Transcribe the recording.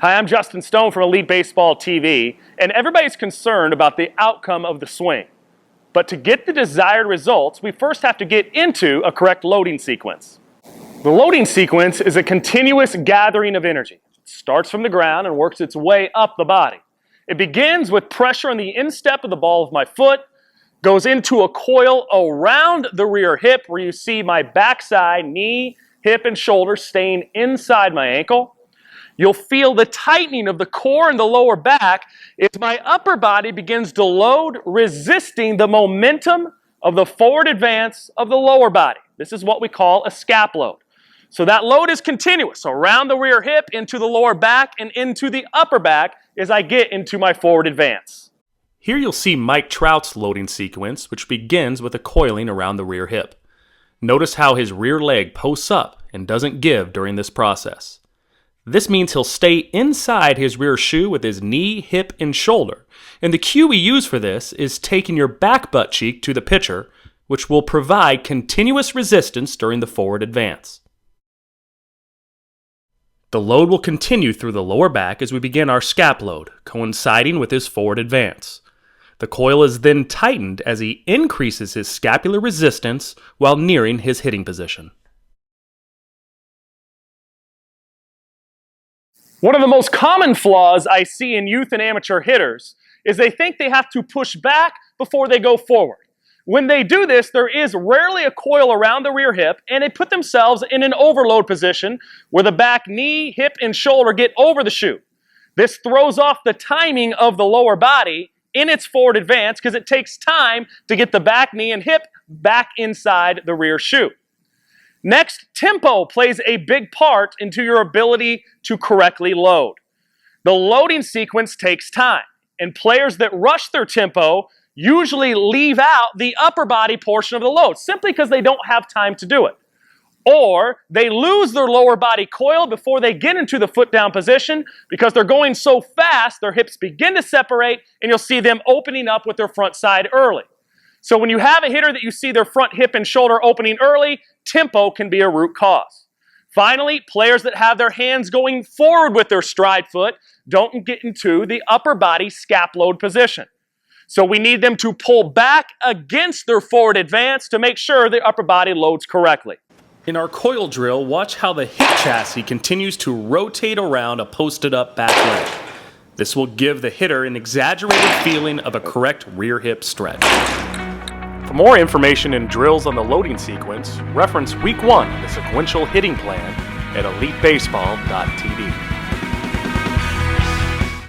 Hi, I'm Justin Stone from Elite Baseball TV, and everybody's concerned about the outcome of the swing. But to get the desired results, we first have to get into a correct loading sequence. The loading sequence is a continuous gathering of energy. It starts from the ground and works its way up the body. It begins with pressure on the instep of the ball of my foot, goes into a coil around the rear hip where you see my backside, knee, hip, and shoulder staying inside my ankle. You'll feel the tightening of the core and the lower back as my upper body begins to load, resisting the momentum of the forward advance of the lower body. This is what we call a scap load. So that load is continuous around the rear hip, into the lower back, and into the upper back as I get into my forward advance. Here you'll see Mike Trout's loading sequence, which begins with a coiling around the rear hip. Notice how his rear leg posts up and doesn't give during this process. This means he'll stay inside his rear shoe with his knee, hip, and shoulder. And the cue we use for this is taking your back butt cheek to the pitcher, which will provide continuous resistance during the forward advance. The load will continue through the lower back as we begin our scap load, coinciding with his forward advance. The coil is then tightened as he increases his scapular resistance while nearing his hitting position. One of the most common flaws I see in youth and amateur hitters is they think they have to push back before they go forward. When they do this, there is rarely a coil around the rear hip, and they put themselves in an overload position where the back knee, hip, and shoulder get over the shoe. This throws off the timing of the lower body in its forward advance because it takes time to get the back knee and hip back inside the rear shoe. Next, tempo plays a big part into your ability to correctly load. The loading sequence takes time, and players that rush their tempo usually leave out the upper body portion of the load simply because they don't have time to do it. Or they lose their lower body coil before they get into the foot down position because they're going so fast their hips begin to separate and you'll see them opening up with their front side early. So when you have a hitter that you see their front hip and shoulder opening early, tempo can be a root cause. Finally, players that have their hands going forward with their stride foot don't get into the upper body scap load position. So we need them to pull back against their forward advance to make sure the upper body loads correctly. In our coil drill, watch how the hip chassis continues to rotate around a posted up back leg. This will give the hitter an exaggerated feeling of a correct rear hip stretch. For more information and drills on the loading sequence, reference Week 1 of the sequential hitting plan at elitebaseball.tv.